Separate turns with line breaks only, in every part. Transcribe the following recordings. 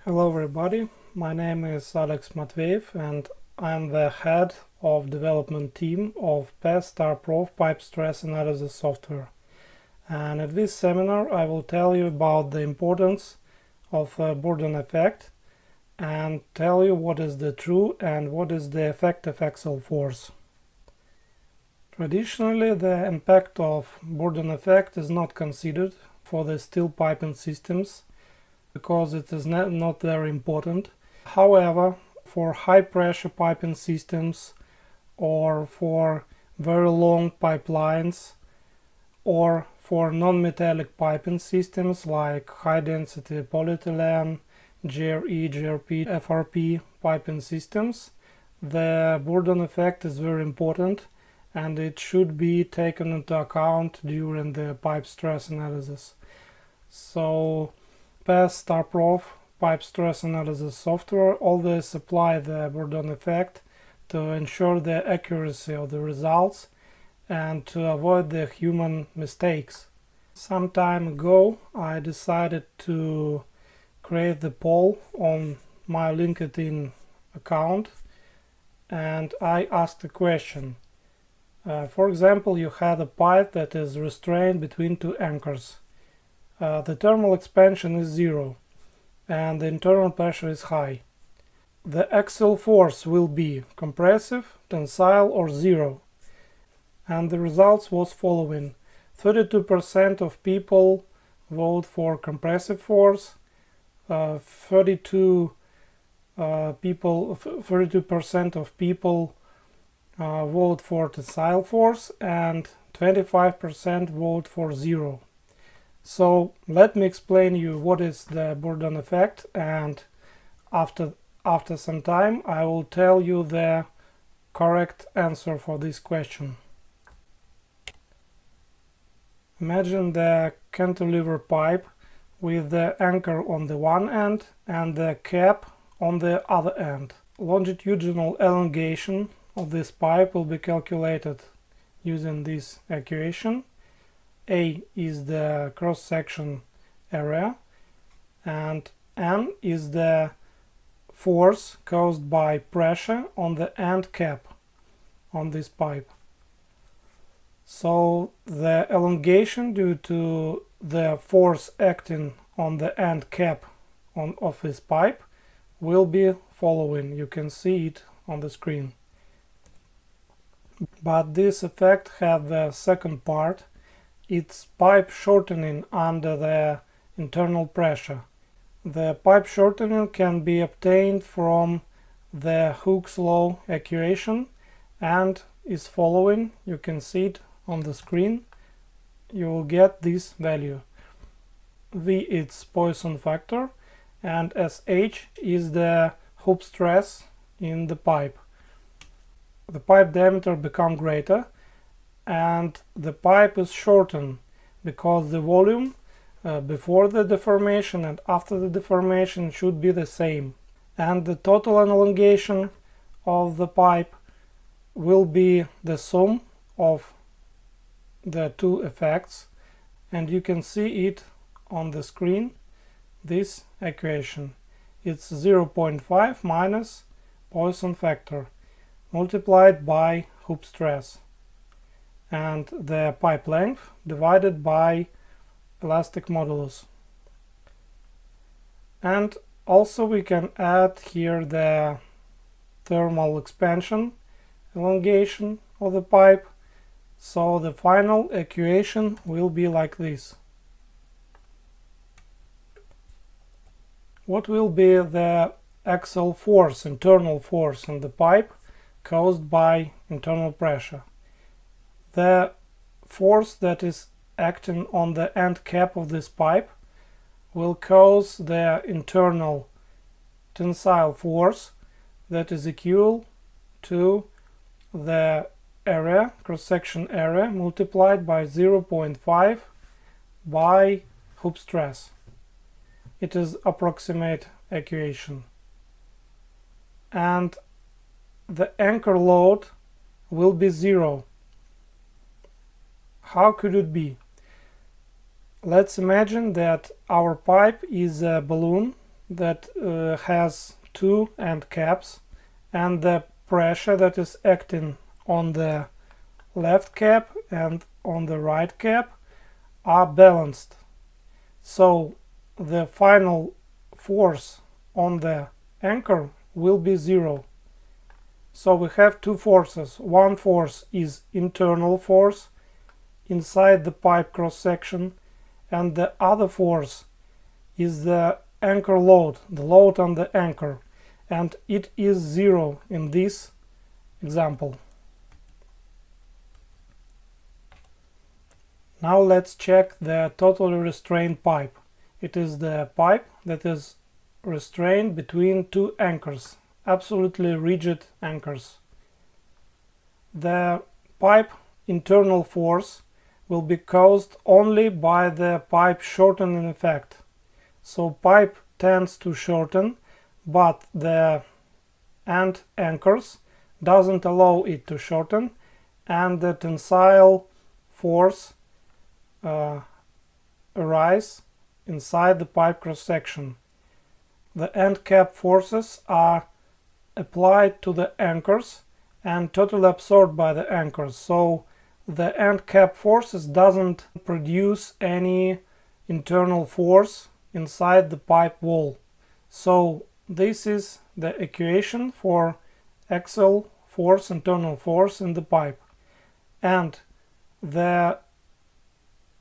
Hello everybody, my name is Alex Matveev and I'm the head of development team of PES-StarProf pipe stress analysis software. And at this seminar I will tell you about the importance of the Bourdon effect and tell you what is the true and what is the effective axial force. Traditionally, the impact of Bourdon effect is not considered for the steel piping systems because it is not very important. However, for high pressure piping systems or for very long pipelines or for non-metallic piping systems like high density polyethylene, GRE, GRP, FRP piping systems, the Bourdon effect is very important and it should be taken into account during the pipe stress analysis. So PES-StarProf pipe stress analysis software always apply the Bourdon effect to ensure the accuracy of the results and to avoid the human mistakes. Some time ago I decided to create the poll on my LinkedIn account and I asked a question. For example, you had a pipe that is restrained between two anchors. The thermal expansion is zero and the internal pressure is high. The axial force will be compressive, tensile or zero. And the results was following. 32% of people vote for compressive force, 32% of people vote for tensile force and 25% vote for zero. So let me explain you what is the Bourdon effect, and after some time I will tell you the correct answer for this question. Imagine the cantilever pipe with the anchor on the one end and the cap on the other end. Longitudinal elongation of this pipe will be calculated using this equation. A is the cross-section area and N is the force caused by pressure on the end cap on this pipe. So the elongation due to the force acting on the end cap of this pipe will be following. You can see it on the screen. But this effect has the second part. It's pipe shortening under the internal pressure. The pipe shortening can be obtained from the Hooke's law equation and is following. You can see it on the screen. You will get this value. V is Poisson factor and SH is the hoop stress in the pipe. The pipe diameter becomes greater and the pipe is shortened because the volume before the deformation and after the deformation should be the same, and the total elongation of the pipe will be the sum of the two effects, and you can see it on the screen, this equation. It's 0.5 minus Poisson factor multiplied by hoop stress and the pipe length divided by elastic modulus. And also we can add here the thermal expansion elongation of the pipe, so the final equation will be like this. What will be the axial force, internal force in the pipe caused by internal pressure? The force that is acting on the end cap of this pipe will cause the internal tensile force that is equal to the area, cross-section area, multiplied by 0.5 by hoop stress. It is approximate equation. And the anchor load will be zero. How could it be? Let's imagine that our pipe is a balloon that has two end caps, and the pressure that is acting on the left cap and on the right cap are balanced. So the final force on the anchor will be zero. So we have two forces. One force is internal force inside the pipe cross section, and the other force is the anchor load, the load on the anchor, and it is zero in this example. Now let's check the totally restrained pipe. It is the pipe that is restrained between two anchors, absolutely rigid anchors. The pipe internal force will be caused only by the pipe shortening effect. So pipe tends to shorten, but the end anchors doesn't allow it to shorten, and the tensile force arise inside the pipe cross section. The end cap forces are applied to the anchors and totally absorbed by the anchors, so the end cap forces doesn't produce any internal force inside the pipe wall. So this is the equation for axial force, internal force in the pipe, and the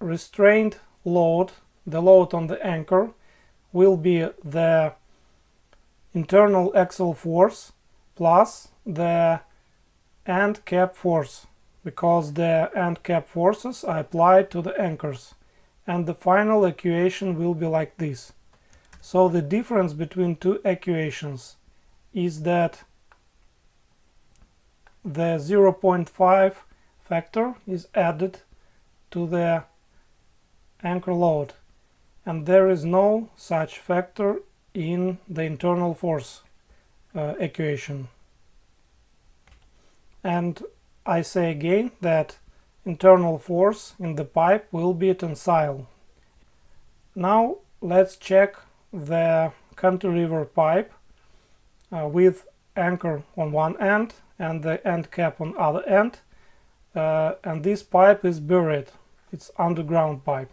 restrained load, the load on the anchor, will be the internal axial force plus the end cap force, because the end cap forces are applied to the anchors, and the final equation will be like this. So the difference between two equations is that the 0.5 factor is added to the anchor load, and there is no such factor in the internal force equation. And I say again that internal force in the pipe will be tensile. Now let's check the cantilever pipe with anchor on one end and the end cap on other end, and this pipe is buried. It's underground pipe.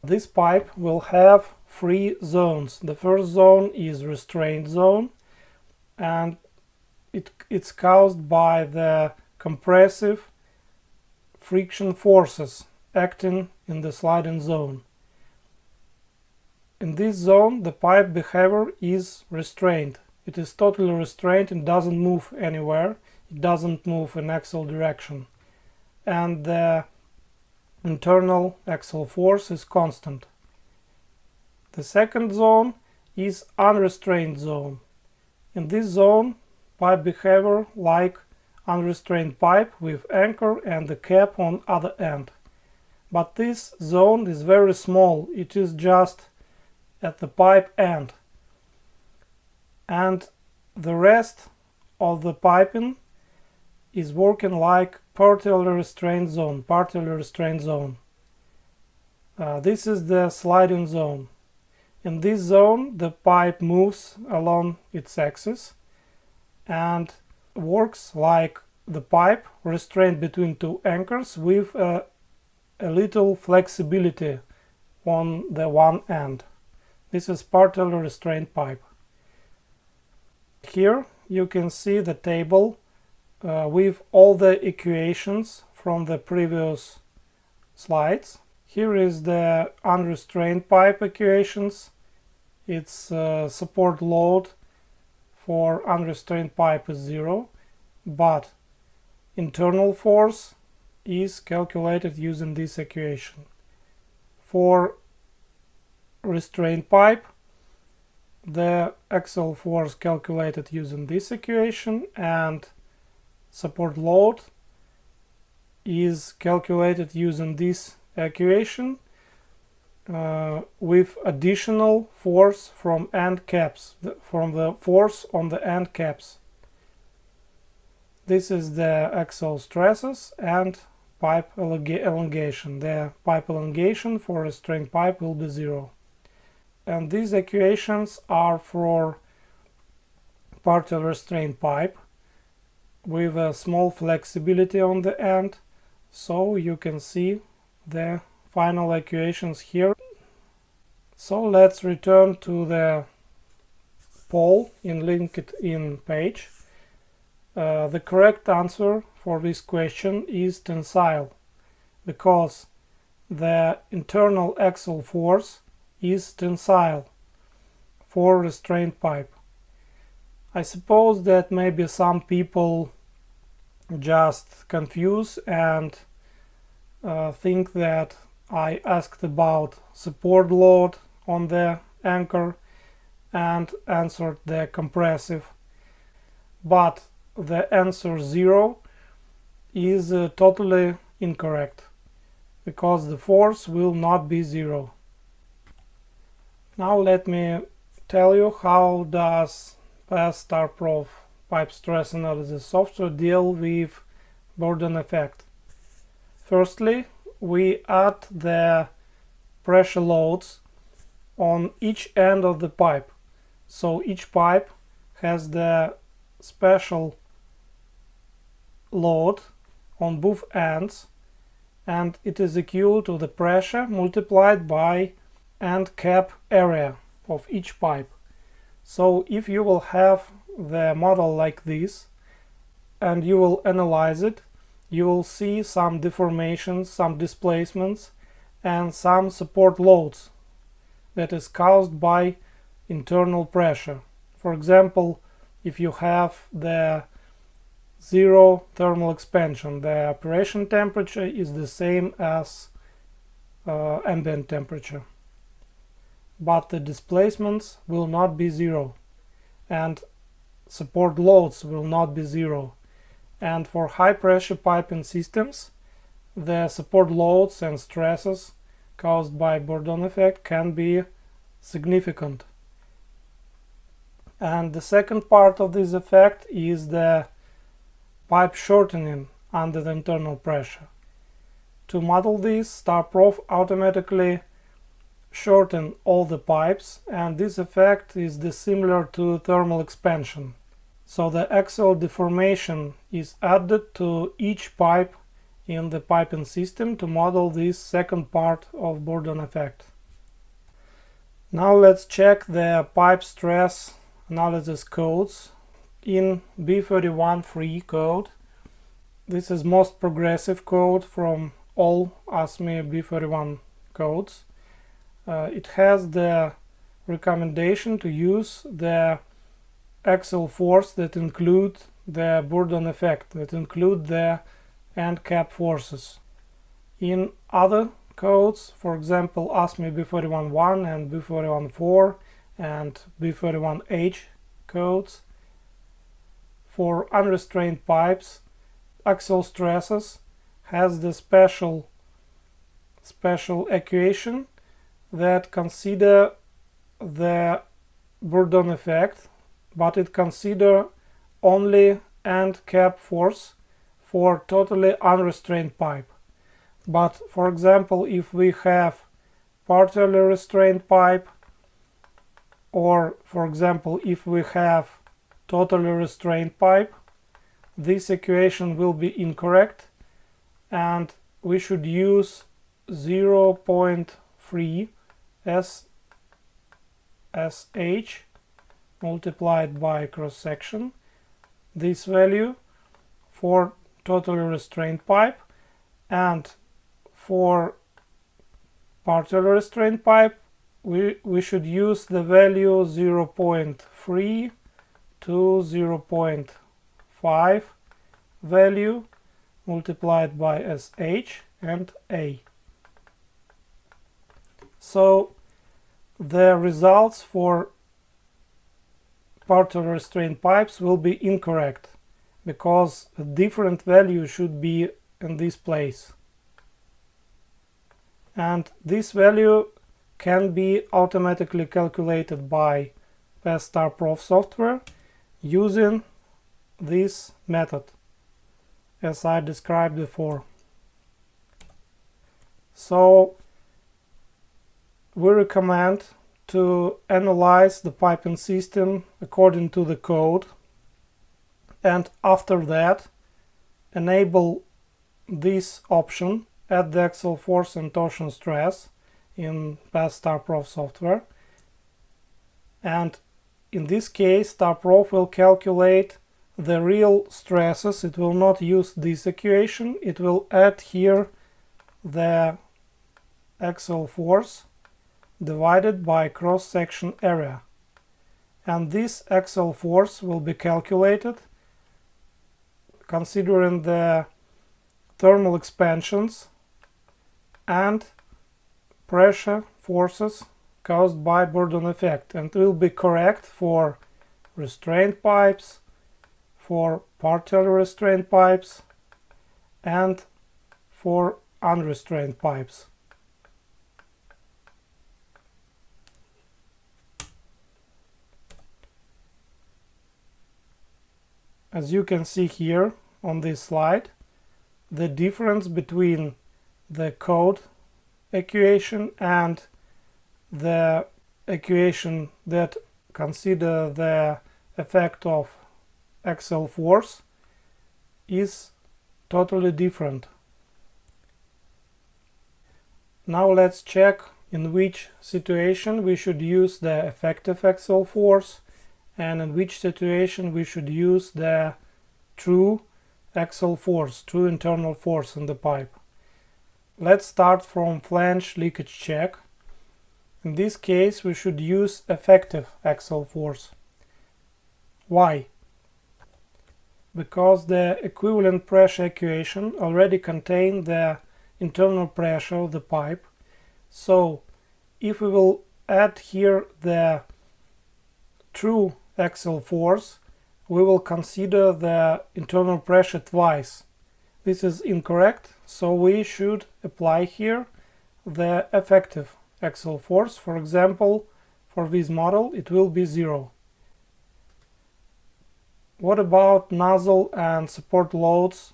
This pipe will have three zones. The first zone is restrained zone, and it's caused by the compressive friction forces acting in the sliding zone. In this zone, the pipe behavior is restrained. It is totally restrained and doesn't move anywhere. It doesn't move in axial direction, and the internal axial force is constant. The second zone is unrestrained zone. In this zone, pipe behavior like unrestrained pipe with anchor and the cap on other end. But this zone is very small. It is just at the pipe end, and the rest of the piping is working like partially restrained zone. This is the sliding zone. In this zone, the pipe moves along its axis and works like the pipe restrained between two anchors with a little flexibility on the one end. This is partially restrained pipe. Here you can see the table with all the equations from the previous slides. Here is the unrestrained pipe equations. Its support load for unrestrained pipe is 0, but internal force is calculated using this equation. For restrained pipe, the axial force calculated using this equation, and support load is calculated using this equation with additional force from end caps, from the force on the end caps. This is the axial stresses and pipe elongation. The pipe elongation for restrained pipe will be 0. and these equations are for partial restraint pipe with a small flexibility on the end, so you can see the final equations here. So let's return to the poll in LinkedIn page. The correct answer for this question is tensile, because the internal axial force is tensile for restraint pipe. I suppose that maybe some people just confuse and think that I asked about support load on the anchor and answered the compressive, but the answer 0 is totally incorrect, because the force will not be 0. Now let me tell you how does StarProf pipe stress analysis software deal with Bourdon effect. Firstly, we add the pressure loads on each end of the pipe. So each pipe has the special load on both ends, and it is equal to the pressure multiplied by end cap area of each pipe. So if you will have the model like this and you will analyze it, you will see some deformations, some displacements, and some support loads that is caused by internal pressure. For example, if you have the zero thermal expansion, the operation temperature is the same as ambient temperature, but the displacements will not be zero and support loads will not be zero. And for high pressure piping systems, the support loads and stresses caused by Bourdon effect can be significant. And the second part of this effect is the pipe shortening under the internal pressure. To model this, StarProf automatically shorten all the pipes, and this effect is dissimilar to thermal expansion. So the axial deformation is added to each pipe in the piping system to model this second part of Bourdon effect. Now let's check the pipe stress analysis codes in B31.3 code. This is most progressive code from all ASME B31 codes. It has the recommendation to use the axial force that include the Bourdon effect, that include the end cap forces. In other codes, for example ASME B41.1 and B41.4 and B41H codes, for unrestrained pipes, axial stresses has the special equation that consider the Bourdon effect, but it consider only end cap force for totally unrestrained pipe. But for example, if we have partially restrained pipe, or for example if we have totally restrained pipe, this equation will be incorrect and we should use 0.3 SH multiplied by cross section, this value for totally restrained pipe, and for partially restrained pipe we should use the value 0.3 to 0.5 value multiplied by SH and A. So the results for partially restrained pipes will be incorrect because a different value should be in this place, and this value can be automatically calculated by StarProf software using this method as I described before. So we recommend to analyze the piping system according to the code, and after that enable this option, add the axial force and torsion stress in past StarProf software. And in this case StarProf will calculate the real stresses. It will not use this equation, it will add here the axial force divided by cross-section area, and this axial force will be calculated considering the thermal expansions and pressure forces caused by Bourdon effect, and will be correct for restrained pipes, for partially restrained pipes, and for unrestrained pipes. As you can see here on this slide, the difference between the code equation and the equation that consider the effect of axial force is totally different. Now let's check in which situation we should use the effective axial force and in which situation we should use the true axial force, true internal force in the pipe. Let's start from flange leakage check. In this case we should use effective axial force. Why? Because the equivalent pressure equation already contains the internal pressure of the pipe. So if we will add here the true axial force, we will consider the internal pressure twice. This is incorrect, so we should apply here the effective axial force. For example, for this model it will be 0. What about nozzle and support loads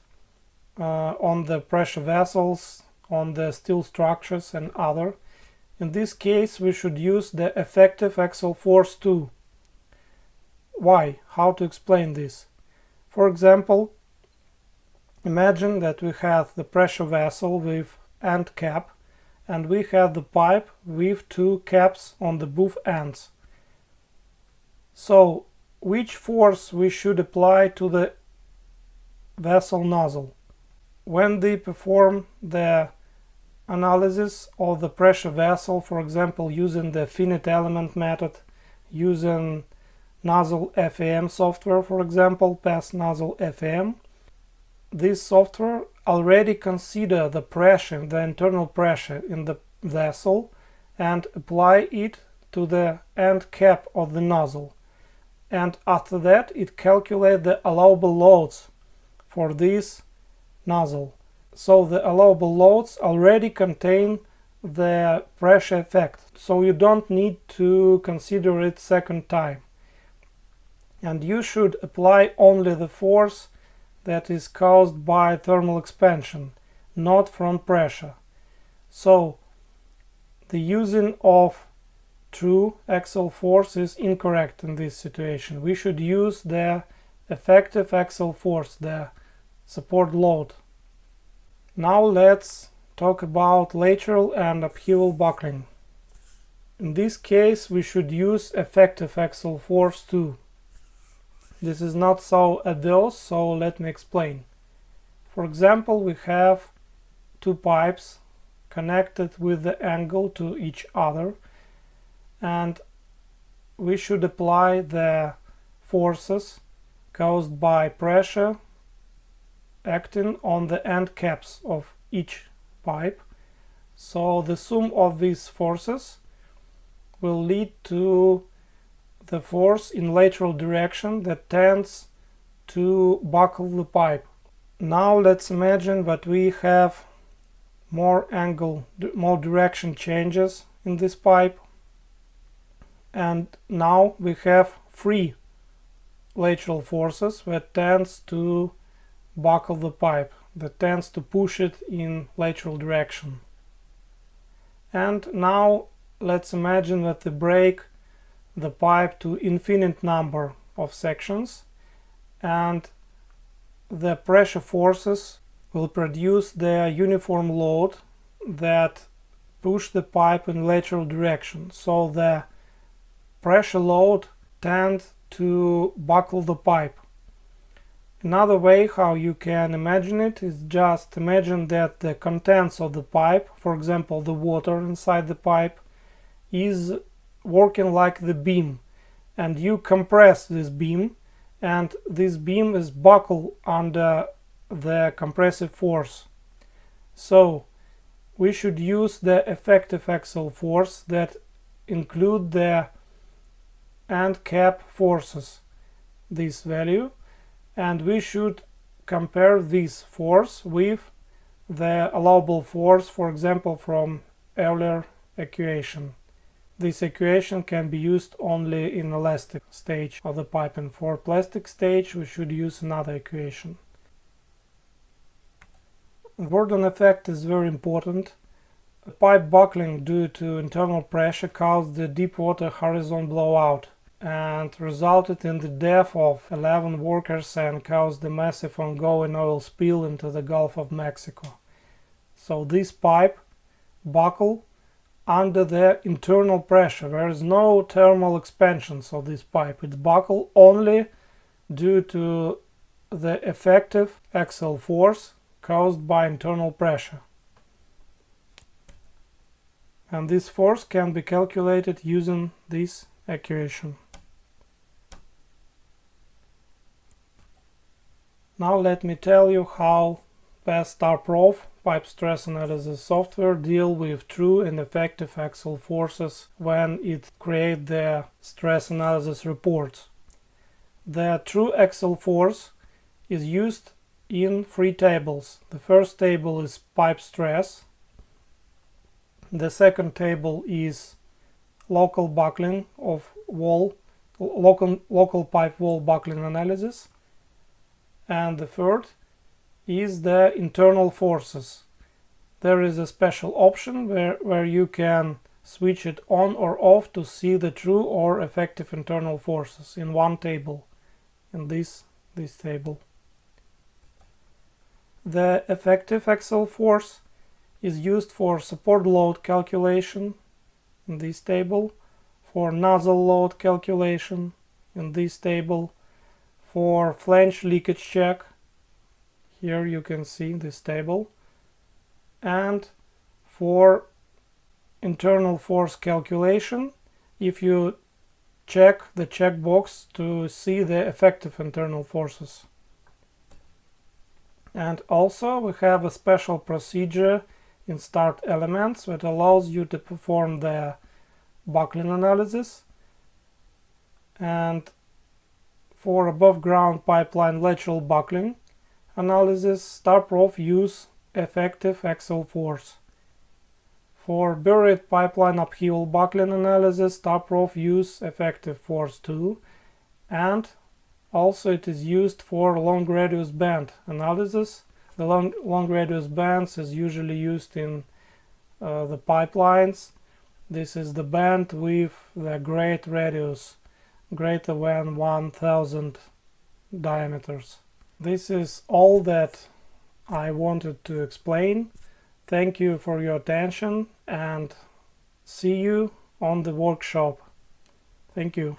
on the pressure vessels, on the steel structures and other? In this case we should use the effective axial force too. Why? How to explain this? For example, imagine that we have the pressure vessel with end cap and we have the pipe with two caps on the both ends. So which force we should apply to the vessel nozzle? When they perform the analysis of the pressure vessel, for example using the finite element method, using nozzle FEM software, for example past nozzle FEM, this software already consider the pressure, the internal pressure in the vessel, and apply it to the end cap of the nozzle, and after that it calculate the allowable loads for this nozzle. So the allowable loads already contain the pressure effect, so you don't need to consider it second time, and you should apply only the force that is caused by thermal expansion, not from pressure. So the using of true axial force is incorrect in this situation. We should use the effective axial force, the support load. Now let's talk about lateral and upheaval buckling. In this case we should use effective axial force too. This is not so obvious, so let me explain. For example, we have two pipes connected with the angle to each other, and we should apply the forces caused by pressure acting on the end caps of each pipe. So the sum of these forces will lead to the force in lateral direction that tends to buckle the pipe. Now let's imagine that we have more angle, more direction changes in this pipe, and now we have free lateral forces that tends to buckle the pipe, that tends to push it in lateral direction. And now let's imagine that we break the pipe to infinite number of sections, and the pressure forces will produce the uniform load that push the pipe in lateral direction. So the pressure load tends to buckle the pipe. Another way how you can imagine it is just imagine that the contents of the pipe, for example the water inside the pipe, is working like the beam, and you compress this beam, and this beam is buckled under the compressive force. So we should use the effective axial force that include the end cap forces, this value, and we should compare this force with the allowable force, for example from earlier equation. This equation can be used only in elastic stage of the pipe, and for plastic stage we should use another equation. The Bourdon effect is very important. A pipe buckling due to internal pressure caused the deep water horizon blowout and resulted in the death of 11 workers and caused a massive ongoing oil spill into the Gulf of Mexico. So this pipe buckled under the internal pressure. There is no thermal expansion of this pipe. It's buckled only due to the effective axial force caused by internal pressure. And this force can be calculated using this equation. Now let me tell you how StarProf pipe stress analysis software deal with true and effective axial forces when it creates the stress analysis reports. The true axial force is used in three tables. The first table is pipe stress. The second table is local buckling of wall, local pipe wall buckling analysis. And the third is the internal forces. There is a special option where you can switch it on or off to see the true or effective internal forces in one table, in this table. The effective axial force is used for support load calculation in this table, for nozzle load calculation in this table, for flange leakage check, here you can see this table, and for internal force calculation if you check the checkbox to see the effective internal forces. And also we have a special procedure in start elements that allows you to perform the buckling analysis, and for above ground pipeline lateral buckling analysis, StarProf use effective axial force. For buried pipeline upheaval buckling analysis, StarProf use effective force too, and also it is used for long radius band analysis. The long radius bands is usually used in the pipelines. This is the band with the great radius, greater than 1000 diameters. This is all that I wanted to explain. Thank you for your attention and see you on the workshop. Thank you.